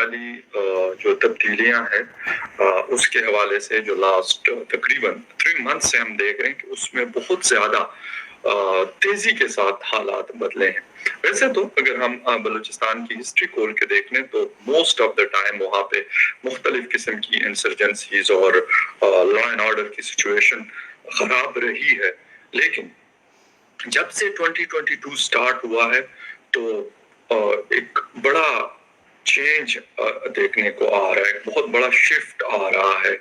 والی جو تبدیلیاں ہیں اس کے حوالے سے جو لاسٹ تقریباً 3 months سے ہم دیکھ رہے ہیں کہ اس میں بہت زیادہ تیزی کے ساتھ حالات بدلے ہیں. ویسے تو اگر ہم بلوچستان کی ہسٹری کھول کے دیکھ لیں تو موسٹ آف دا ٹائم وہاں پہ مختلف قسم کی انسرجنسیز اور لا اینڈ آرڈر کی سچویشن خراب رہی ہے. لیکن جب سے 2022 سٹارٹ ہوا ہے تو ایک بڑا چینج دیکھنے کو آ رہا ہے, بہت بڑا شفٹ آ رہا ہے.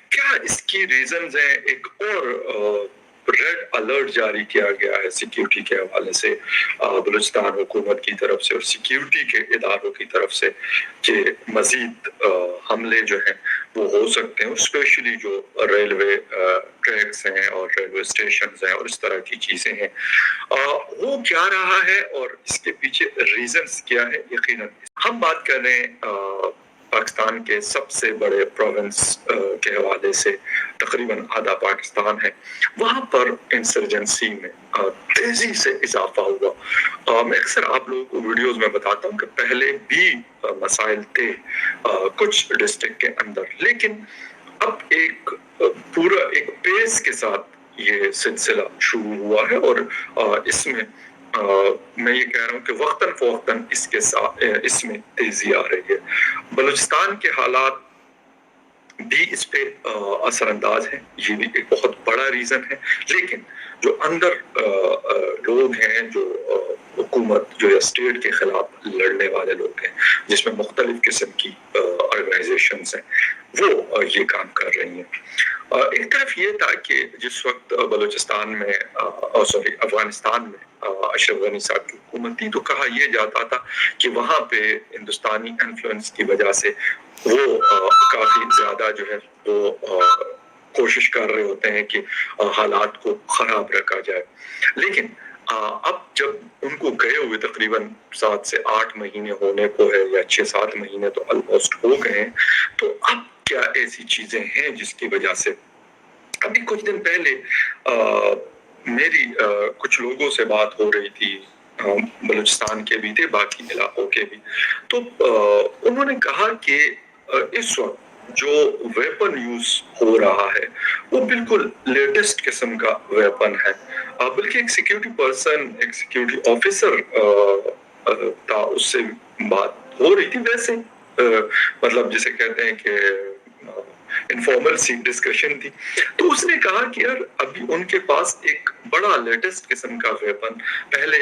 کیا اس کی ریزنز ہیں؟ ایک اور ریڈ الرٹ جاری کیا گیا ہے سیکیورٹی کے حوالے سے بلوچستان حکومت کی طرف سے اور سیکیورٹی کے اداروں کی طرف سے کہ مزید حملے جو ہیں وہ ہو سکتے ہیں, اسپیشلی جو ریلوے ٹریکس ہیں اور ریلوے اسٹیشنز ہیں اور اس طرح کی چیزیں ہیں. وہ کیا رہا ہے اور اس کے پیچھے ریزنز کیا ہے؟ یقیناً ہم بات کر رہے ہیں پاکستان کے سب سے بڑے پروونس کے حوالے سے, تقریباً آدھا پاکستان ہے, وہاں پر انسرجنسی میں تیزی سے اضافہ ہوا. میں اکثر آپ لوگوں کو ویڈیوز میں بتاتا ہوں کہ پہلے بھی مسائل تھے کچھ ڈسٹرکٹ کے اندر, لیکن اب ایک پورا ایک پیس کے ساتھ یہ سلسلہ شروع ہوا ہے اور اس میں میں یہ کہہ رہا ہوں کہ وقتاً فوقتاً اس میں تیزی آ رہی ہے. بلوچستان کے حالات بھی اس پہ اثر انداز ہیں, یہ بھی ایک بہت بڑا ریزن ہے. لیکن جو اندر لوگ ہیں, جو حکومت جو اسٹیٹ کے خلاف لڑنے والے لوگ ہیں, جس میں مختلف قسم کی آرگنائزیشنز ہیں, وہ یہ کام کر رہی ہیں. ایک طرف یہ تھا کہ جس وقت بلوچستان میں افغانستان میں اشرف غنی صاحب کی حکومت تھی تو کہا یہ جاتا تھا کہ وہاں پہ ہندوستانی انفلوئنس کی وجہ سے وہ کافی زیادہ جو ہے وہ کوشش کر رہے ہوتے ہیں کہ حالات کو خراب رکھا جائے. لیکن اب جب ان کو گئے ہوئے تقریباً 7 سے 8 مہینے ہونے کو ہے, یا 6-7 مہینے تو آلموسٹ ہو گئے ہیں, تو اب کیا ایسی چیزیں ہیں جس کی وجہ سے ابھی کچھ دن پہلے میری کچھ لوگوں سے بات ہو رہی تھی, بلوچستان کے بھی تھے, باقی علاقوں کے بھی, تو انہوں نے کہا کہ اس وقت جو ویپن یوز ہو رہا ہے وہ بالکل لیٹسٹ قسم کا ویپن ہے. بلکہ ایک سیکیورٹی پرسن, ایک سیکیورٹی آفیسر تھا, اس سے بات ہو رہی تھی ویسے مطلب جسے کہتے ہیں کہ انفارمل سی ڈسکشن تھی, تو اس نے کہا کہ یار ابھی ان کے پاس ایک بڑا لیٹسٹ قسم کا ویپن, پہلے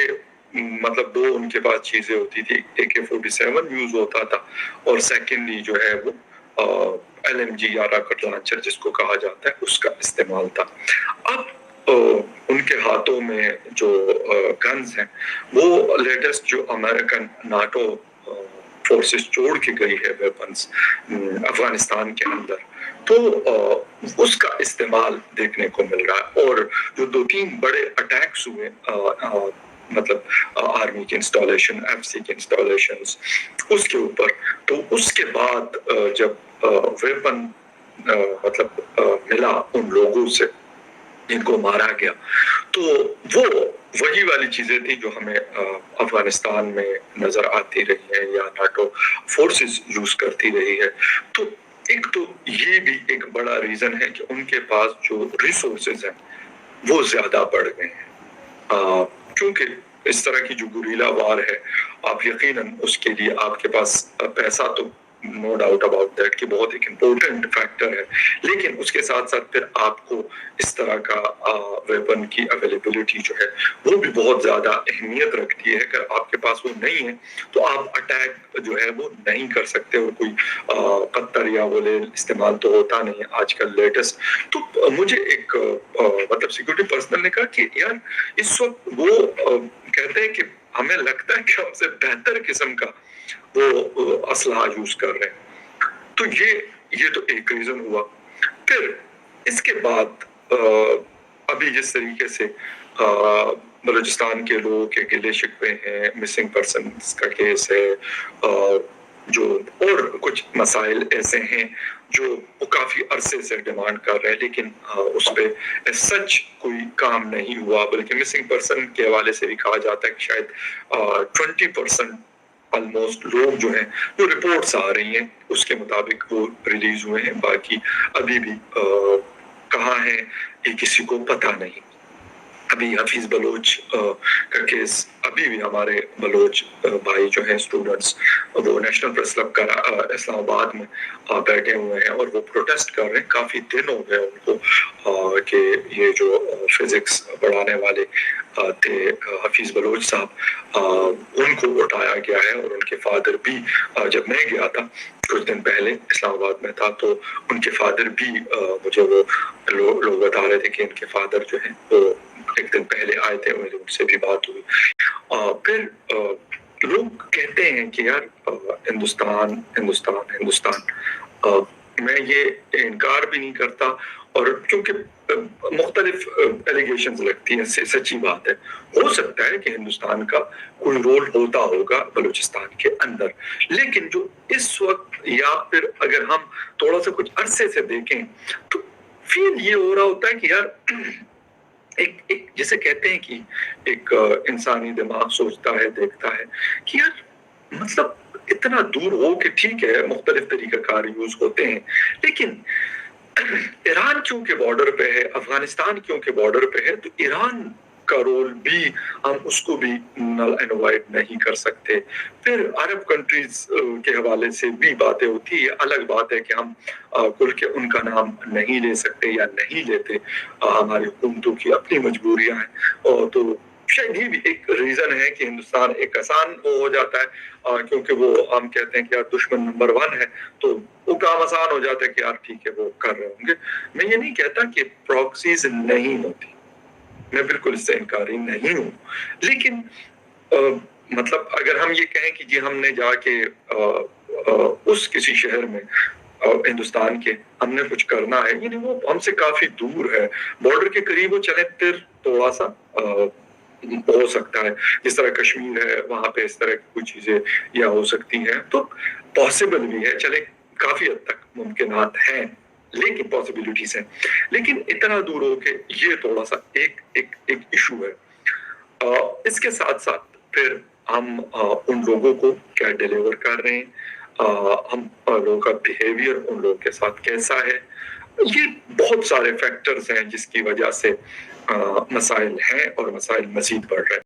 مطلب 2 ان کے پاس چیزیں ہوتی تھی, AK-47 یوز ہوتا تھا اور سیکنڈلی جو ہے وہ LMG یا راکٹ لانچر جس کو کہا جاتا ہے اس کا استعمال تھا. اب ان کے ہاتھوں میں جو گنز ہیں وہ لیٹسٹ جو امریکن ناٹو فورسز چھوڑ کے گئی ہے ویپنز افغانستان کے اندر, تو اس کا استعمال دیکھنے کو مل رہا ہے. اور جو 2-3 بڑے اٹیکس ہوئے مطلب آرمی کے انسٹالیشن, FC کے انسٹالیشنز اس کے اوپر, تو اس کے بعد جب ویپن مطلب ملا ان لوگوں سے جن کو مارا گیا, تو وہ وہی والی چیزیں تھی جو ہمیں افغانستان میں نظر آتی رہی ہیں یا ناٹو فورسز یوز کرتی رہی ہے. تو ایک تو یہ بھی ایک بڑا ریزن ہے کہ ان کے پاس جو ریسورسز ہیں وہ زیادہ بڑھ گئے ہیں, کیونکہ اس طرح کی جو گوریلا وار ہے آپ یقیناً اس کے لیے آپ کے پاس پیسہ تو نو ڈاؤٹ اباؤٹ دیٹ کہ بہت ایک امپورٹنٹ فیکٹر ہے, لیکن اس کے ساتھ ساتھ پھر آپ کو اس طرح کا ویپن کی اویلیبلٹی جو ہے وہ بھی بہت زیادہ اہمیت رکھتی ہے. اگر آپ کے پاس وہ نہیں ہے تو آپ اٹیک جو ہے وہ نہیں کر سکتے, اور کوئی قطر یا وہ استعمال تو ہوتا نہیں ہے آج کل لیٹسٹ. تو مجھے ایک مطلب سیکورٹی پرسنل نے کہا کہ یار اس وقت وہ کہتے ہیں کہ ہمیں لگتا ہے کہ ہم سے بہتر قسم کا وہ اسلحہ یوز کر رہے ہیں. تو یہ تو ایک ریزن ہوا. پھر اس کے بعد ابھی جس طریقے سے بلوچستان کے لوگوں کے گلے شکوے ہیں, مسنگ پرسنز کا کیس ہے, جو اور کچھ مسائل ایسے ہیں جو وہ کافی عرصے سے ڈیمانڈ کر رہے ہیں, لیکن اس پہ سچ کوئی کام نہیں ہوا. بلکہ مسنگ پرسن کے حوالے سے بھی کہا جاتا ہے کہ شاید 20% آلموسٹ لوگ جو ہیں جو رپورٹس آ رہی ہیں اس کے مطابق وہ ریلیز ہوئے ہیں. باقی ابھی بھی کہاں ہیں یہ کسی کو پتہ نہیں. ابھی حفیظ بلوچ کا کیس ابھی بھی ہمارے بلوچ بھائی جو ہیں اسٹوڈنٹس وہ نیشنل پریس کلب کا اسلام آباد میں بیٹھے ہوئے ہیں اور وہ پروٹیسٹ کر رہے ہیں. کافی دن ہو گئے ان کو کہ یہ جو فزکس پڑھانے والے تھے حفیظ بلوچ صاحب ان کو اٹھایا گیا ہے. اور ان کے فادر بھی جب میں گیا تھا کچھ دن پہلے اسلام آباد میں تھا تو ان کے فادر بھی مجھے وہ لوگ بتا رہے تھے کہ ان کے فادر جو ہیں وہ ایک دن پہلے آئے تھے, ان سے بھی بات ہوئی. پھر لوگ کہتے ہیں کہ یار ہندوستان ہندوستان ہندوستان. میں یہ انکار بھی نہیں کرتا اور کیونکہ مختلف ایلیگیشنز لگتی ہیں, سچی بات ہے. ہو سکتا ہے کہ ہندوستان کا کوئی رول ہوتا ہوگا بلوچستان کے اندر, لیکن جو اس وقت یا پھر اگر ہم تھوڑا سا کچھ عرصے سے دیکھیں تو فیل یہ ہو رہا ہوتا ہے کہ یار ایک جسے کہتے ہیں کہ ایک انسانی دماغ سوچتا ہے دیکھتا ہے کہ یار مطلب اتنا دور ہو کہ ٹھیک ہے مختلف طریقہ کار یوز ہوتے ہیں, لیکن ایران کیونکہ بارڈر پہ ہے, افغانستان کیونکہ بارڈر پہ ہے, تو ایران کا رول بھی ہم اس کو بھی نل اینڈ وائڈ نہیں کر سکتے. پھر عرب کنٹریز کے حوالے سے بھی باتیں ہوتی ہے. الگ بات ہے کہ ہم کل کے ان کا نام نہیں لے سکتے یا نہیں لیتے, ہماری حکومتوں کی اپنی مجبوریاں ہیں. اور تو شاید یہ بھی ایک ریزن ہے کہ ہندوستان ایک آسان ہو جاتا ہے کیونکہ وہ ہم کہتے ہیں کہ یار دشمن نمبر 1 ہے تو وہ کام آسان ہو جاتا ہے کہ یار ٹھیک ہے وہ کر رہے ہوں گے. میں یہ نہیں کہتا کہ پراکسیز نہیں ہوتی, میں بالکل اس سے انکاری نہیں ہوں, لیکن مطلب اگر ہم یہ کہیں کہ جی ہم نے جا کے اس کسی شہر میں ہندوستان کے ہم نے کچھ کرنا ہے, یعنی وہ ہم سے کافی دور ہے, بارڈر کے قریب وہ چلے پھر تھوڑا سا ہو سکتا ہے. جس طرح کشمیر ہے وہاں پہ اس طرح کی کچھ چیزیں یا ہو سکتی ہیں تو پاسبل بھی ہے, چلے کافی حد تک ممکنات ہیں لیکن پاسبلٹیز ہیں, لیکن اتنا دور ہو کہ یہ تھوڑا سا ایک ایشو ہے. اس کے ساتھ ساتھ پھر ہم ان لوگوں کو کیا ڈیلیور کر رہے ہیں, ہم لوگوں کا بیہیویئر ان لوگوں کے ساتھ کیسا ہے, یہ بہت سارے فیکٹرز ہیں جس کی وجہ سے مسائل ہیں اور مسائل مزید بڑھ رہے ہیں.